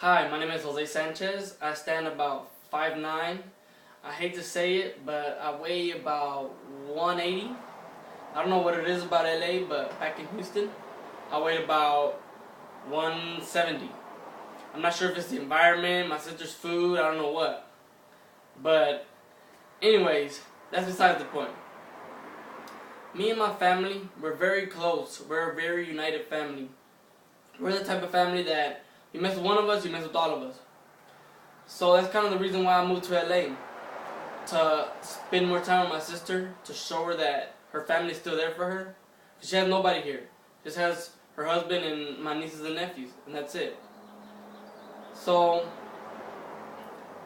Hi, my name is Jose Sanchez. I stand about 5'9". I hate to say it, but I weigh about 180. I don't know what it is about LA, but back in Houston, I weighed about 170. I'm not sure if it's the environment, my sister's food, I don't know what. But anyways, that's besides the point. Me and my family, we're very close. We're a very united family. We're the type of family that you mess with one of us, you mess with all of us. So that's kind of the reason why I moved to LA. To spend more time with my sister, to show her that her family's still there for her. Because she has nobody here. She just has her husband and my nieces and nephews, and that's it. So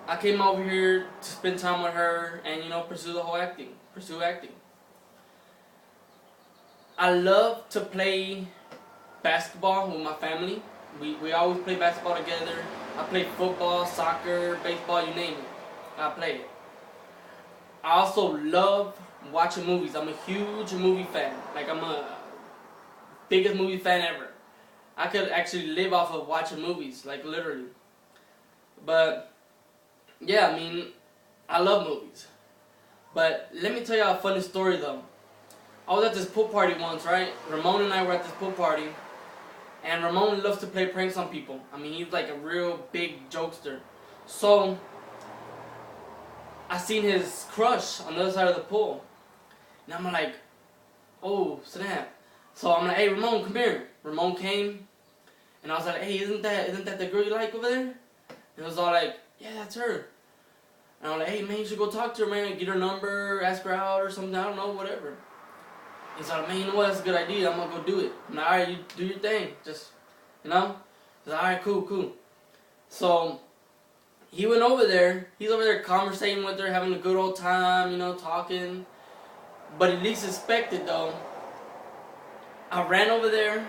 I came over here to spend time with her and, pursue acting. I love to play basketball with my family. We always play basketball together. I play football, soccer, baseball, you name it. I play it. I also love watching movies. I'm a huge movie fan. I'm a biggest movie fan ever. I could actually live off of watching movies, literally. But yeah, I love movies. But let me tell you a funny story though. I was at this pool party once, right? Ramon and I were at this pool party. And Ramon loves to play pranks on people. He's like a real big jokester. So I seen his crush on the other side of the pool. And I'm like, oh, snap. So I'm like, hey, Ramon, come here. Ramon came. And I was like, hey, isn't that the girl you like over there? And he was all like, yeah, that's her. And I'm like, hey, man, you should go talk to her, man. Get her number, ask her out or something. I don't know, whatever. He's like, man, you know what? That's a good idea. I'm going to go do it. I'm like, alright, you do your thing. Just, He's like, alright, cool. So he went over there. He's over there conversating with her, having a good old time, talking. But at least expected, though. I ran over there.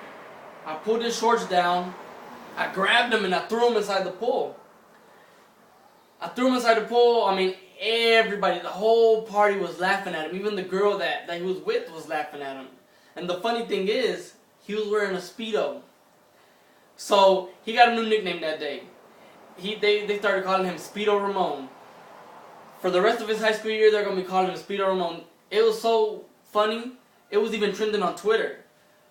I pulled his shorts down. I grabbed him and I threw him inside the pool. Everybody, the whole party was laughing at him. Even the girl that he was with was laughing at him. And the funny thing is, he was wearing a Speedo. So he got a new nickname that day. They started calling him Speedo Ramon. For the rest of his high school year, they're going to be calling him Speedo Ramon. It was so funny. It was even trending on Twitter.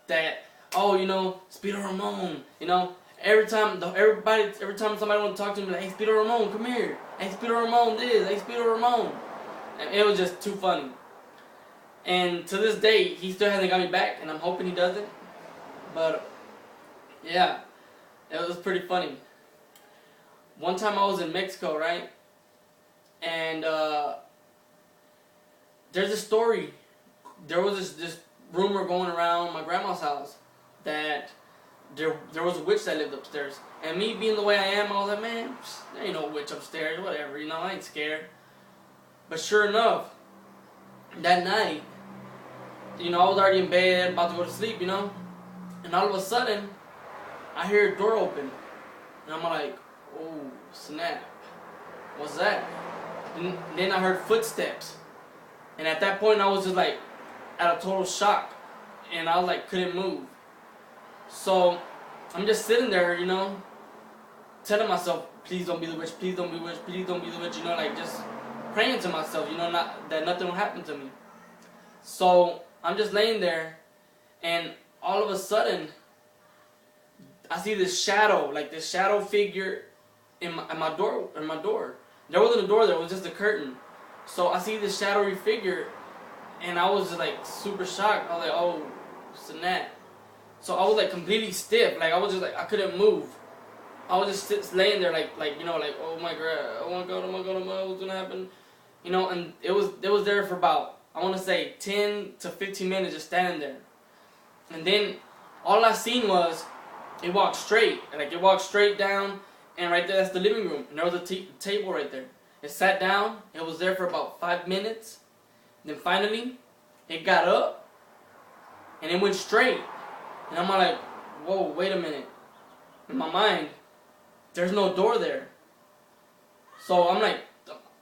That, Speedo Ramon, Every time somebody wanted to talk to him, like, hey, Speedo Ramon, come here. Hey, Speedo Ramon this. Hey, Speedo Ramon. And it was just too funny. And to this day, he still hasn't got me back, and I'm hoping he doesn't. But, yeah, it was pretty funny. One time I was in Mexico, right? And there's a story. There was this rumor going around my grandma's house that there was a witch that lived upstairs. And me being the way I am, I was like, man, there ain't no witch upstairs, whatever, I ain't scared. But sure enough, that night, I was already in bed, about to go to sleep, and all of a sudden, I hear a door open. And I'm like, oh, snap. What's that? And then I heard footsteps. And at that point, I was just like, at a total shock. And I was like, couldn't move. So, I'm just sitting there, telling myself, please don't be the witch, please don't be the witch, please don't be the witch, just praying to myself, that nothing will happen to me. So, I'm just laying there, and all of a sudden, I see this shadow, this shadow figure in my door. There wasn't a door there, it was just a curtain. So, I see this shadowy figure, and I was just super shocked. I was like, oh, snap. So I was completely stiff, I was just I couldn't move. I was just laying there oh my god, what's gonna happen? And it was there for about, I wanna say 10 to 15 minutes just standing there. And then all I seen was it walked straight. It walked straight down, and right there that's the living room. And there was a table right there. It sat down, it was there for about 5 minutes. Then finally it got up and it went straight. And I'm like, whoa, wait a minute. In my mind, there's no door there. So I'm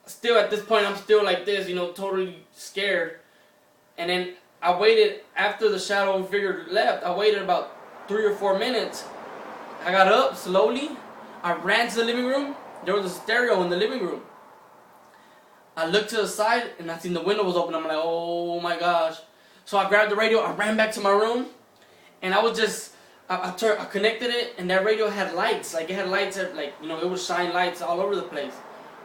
still at this point, I'm still like this, totally scared. And then I waited, after the shadow figure left, I waited about 3 or 4 minutes. I got up slowly, I ran to the living room. There was a stereo in the living room. I looked to the side and I seen the window was open. I'm like, oh my gosh. So I grabbed the radio. I ran back to my room. And I was just, I connected it, and that radio had lights. Like, it had lights, like, you know, it would shine lights all over the place.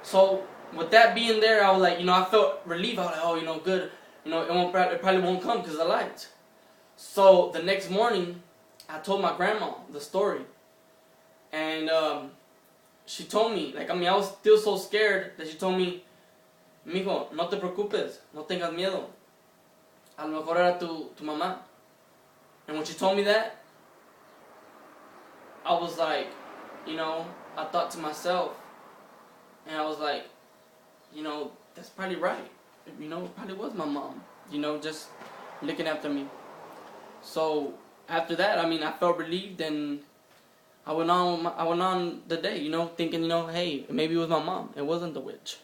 So with that being there, I was like, you know, I felt relief. I was like, oh, you know, good. You know, it probably won't come because of the lights. So the next morning, I told my grandma the story. And she told me, like, I mean, I was still so scared that she told me, mijo, no te preocupes, no tengas miedo. A lo mejor era tu mamá. And when she told me that, I was like, you know, I thought to myself, and I was like, you know, that's probably right. You know, it probably was my mom, you know, just looking after me. So after that, I mean, I felt relieved, and I went on the day, you know, thinking, you know, hey, maybe it was my mom. It wasn't the witch.